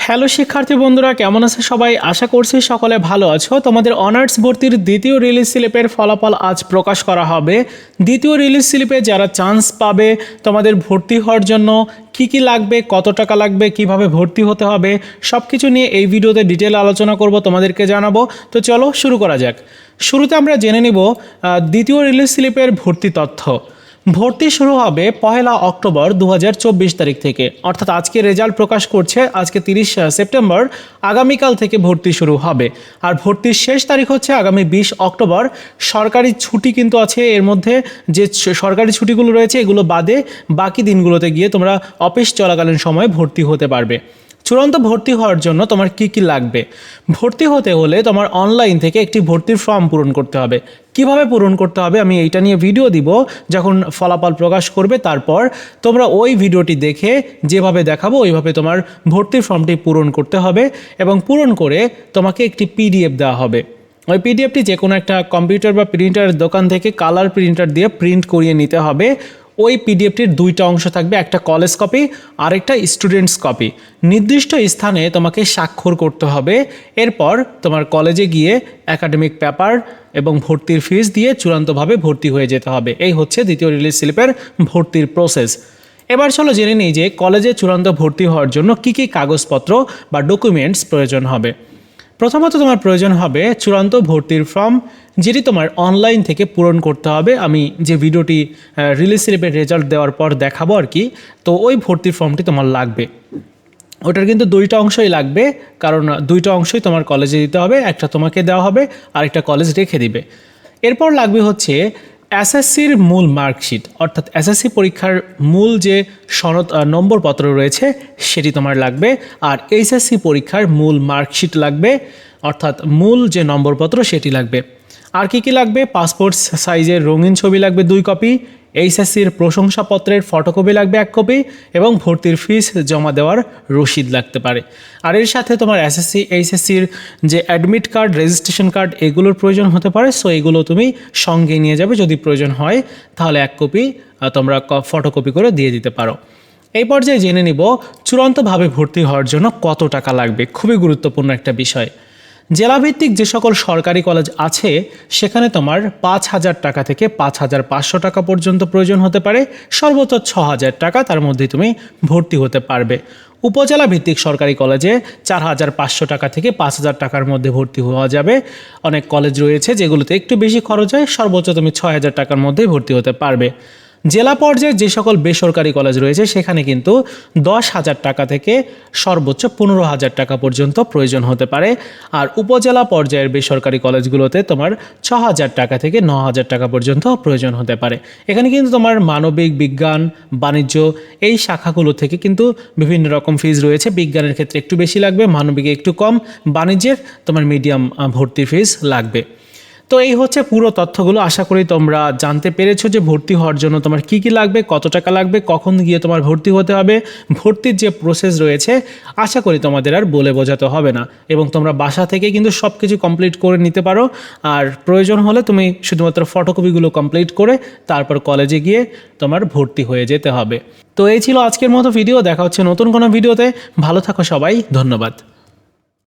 Hello শিক্ষার্থী বন্ধুরা, কেমন আছে সবাই? আশা করছি সকলে ভালো আছো। তোমাদের অনার্স ভর্তির দ্বিতীয় রিলিজ স্লিপের ফলাফল আজ প্রকাশ করা হবে। দ্বিতীয় রিলিজ স্লিপে যারা চান্স পাবে তোমাদের ভর্তি হওয়ার জন্য কি কি লাগবে, কত টাকা লাগবে, কিভাবে ভর্তি হতে হবে, সব কিছু নিয়ে এই ভিডিওতে ডিটেল আলোচনা করব, তোমাদেরকে জানাবো। তো চলো শুরু করা যাক। শুরুতে আমরা জেনে নিব দ্বিতীয় রিলিজ স্লিপের ভর্তি তথ্য। ভর্তি শুরু হবে 1 অক্টোবর 2024 তারিখ থেকে, অর্থাৎ আজকে রেজাল্ট প্রকাশ করছে আজকে 30 সেপ্টেম্বর। আগামীকাল থেকে ভর্তি শুরু হবে আর ভর্তির শেষ তারিখ হচ্ছে আগামী 20 অক্টোবর। সরকারি ছুটি কিন্তু আছে এর মধ্যে, যে সরকারি ছুটিগুলো রয়েছে এগুলো বাদে বাকি দিনগুলোতে গিয়ে তোমরা অফিস চলাকালীন সময়ে ভর্তি হতে পারবে। চূড়ান্ত ভর্তি হওয়ার জন্য তোমার কি কি লাগবে? ভর্তি হতে হলে তোমার অনলাইন থেকে একটি ভর্তির ফর্ম পূরণ করতে হবে। কিভাবে পূরণ করতে হবে আমি এইটা নিয়ে ভিডিও দিব যখন ফলাফল প্রকাশ করবে, তারপর তোমরা ওই ভিডিওটি দেখে যেভাবে দেখাবো ওইভাবে তোমার ভর্তির ফর্মটি পূরণ করতে হবে এবং পূরণ করে তোমাকে একটি পিডিএফ দেওয়া হবে। ওই পিডিএফটি যে কোনো একটা কম্পিউটার বা প্রিন্টারের দোকান থেকে কালার প্রিন্টার দিয়ে প্রিন্ট করিয়ে নিতে হবে। ওই পিডিএফটির দুইটা অংশ থাকবে, একটা কলেজ কপি আর একটা স্টুডেন্টস কপি। নির্দিষ্ট স্থানে তোমাকে স্বাক্ষর করতে হবে। এরপর তোমার কলেজে গিয়ে একাডেমিক পেপার এবং ভর্তির ফিস দিয়ে চূড়ান্তভাবে ভর্তি হয়ে যেতে হবে। এই হচ্ছে দ্বিতীয় রিলিজ স্লিপের ভর্তির প্রসেস। এবার চলো জেনে নিই যে কলেজে চূড়ান্ত ভর্তি হওয়ার জন্য কী কী কাগজপত্র বা ডকুমেন্টস প্রয়োজন হবে। প্রথমত তোমার প্রয়োজন হবে চূড়ান্ত ভর্তির ফর্ম, যেটি তোমার অনলাইন থেকে পূরণ করতে হবে। আমি যে ভিডিওটি রিলিজ স্লিপের রেজাল্ট দেওয়ার পর দেখাবো আর কি, তো ওই ভর্তির ফর্মটি তোমার লাগবে। ওটার কিন্তু দুইটা অংশই লাগবে, কারণ দুইটা অংশই তোমার কলেজে দিতে হবে, একটা তোমাকে দেওয়া হবে আর একটা কলেজ রেখে দিবে। এরপর লাগবে হচ্ছে এসএসসির মূল মার্কশিট, অর্থাৎ এসএসসি পরীক্ষার মূল যে সনদ নম্বরপত্র রয়েছে সেটি তোমার লাগবে। আর এইচএসসি পরীক্ষার মূল মার্কশিট লাগবে, অর্থাৎ মূল যে নম্বরপত্র সেটি লাগবে। আর কি কি লাগবে? পাসপোর্ট সাইজের রঙিন ছবি লাগবে 2 কপি, এইচএসসির প্রশংসাপত্রের ফটোকপি লাগবে 1 কপি এবং ভর্তির ফিস জমা দেওয়ার রসিদ লাগতে পারে। আর এর সাথে তোমার এসএসসি এইচএসসির যে অ্যাডমিট কার্ড, রেজিস্ট্রেশন কার্ড এগুলোর প্রয়োজন হতে পারে। সো এগুলো তুমি সঙ্গে নিয়ে যাবে, যদি প্রয়োজন হয় তাহলে 1 কপি তোমরা ফটোকপি করে দিয়ে দিতে পারো। এই পর্যায়ে জেনে নিব চূড়ান্তভাবে ভর্তি হওয়ার জন্য কত টাকা লাগবে। খুবই গুরুত্বপূর্ণ একটা বিষয়। জেলাভিত্তিক যে সকল সরকারি কলেজ আছে সেখানে তোমার 5,000 টাকা থেকে 5,500 টাকা পর্যন্ত প্রয়োজন হতে পারে। সর্বোচ্চ 6,000 টাকা, তার মধ্যে তুমি ভর্তি হতে পারবে। উপজেলা ভিত্তিক সরকারি কলেজে 4,500 টাকা থেকে 5,000 টাকার মধ্যে ভর্তি হওয়া যাবে। অনেক কলেজ রয়েছে যেগুলোতে একটু বেশি খরচ হয়, সর্বোচ্চ তুমি 6,000 টাকার মধ্যেই ভর্তি হতে পারবে। জেলা পর্যায়ে যে সকল বেসরকারি কলেজ রয়েছে সেখানে কিন্তু 10,000 টাকা থেকে সর্বোচ্চ 15,000 টাকা পর্যন্ত প্রয়োজন হতে পারে। আর উপজেলা পর্যায়ের বেসরকারি কলেজগুলোতে তোমার 6,000 টাকা থেকে 9,000 টাকা পর্যন্ত প্রয়োজন হতে পারে। এখানে কিন্তু তোমার মানবিক, বিজ্ঞান, বাণিজ্য এই শাখাগুলো থেকে কিন্তু বিভিন্ন রকম ফিজ রয়েছে। বিজ্ঞানের ক্ষেত্রে একটু বেশি লাগবে, মানবিকে একটু কম, বাণিজ্যের তোমার মিডিয়াম ভর্তি ফিজ লাগবে। তো এই হচ্ছে পুরো তথ্যগুলো। আশা করি তোমরা জানতে পেরেছো যে ভর্তি হওয়ার জন্য তোমার কি কি লাগবে, কত টাকা লাগবে, কখন গিয়ে তোমার ভর্তি হতে হবে। ভর্তির যে প্রসেস রয়েছে আশা করি তোমাদের আর বলে বোঝাতে হবে না, এবং তোমরা বাসা থেকে কিন্তু সব কিছু কমপ্লিট করে নিতে পারো। আর প্রয়োজন হলে তুমি শুধুমাত্র ফটোকপিগুলো কমপ্লিট করে তারপর কলেজে গিয়ে তোমার ভর্তি হয়ে যেতে হবে। তো এই ছিল আজকের মতো ভিডিও। দেখা হচ্ছে নতুন কোনো ভিডিওতে। ভালো থাকো সবাই, ধন্যবাদ।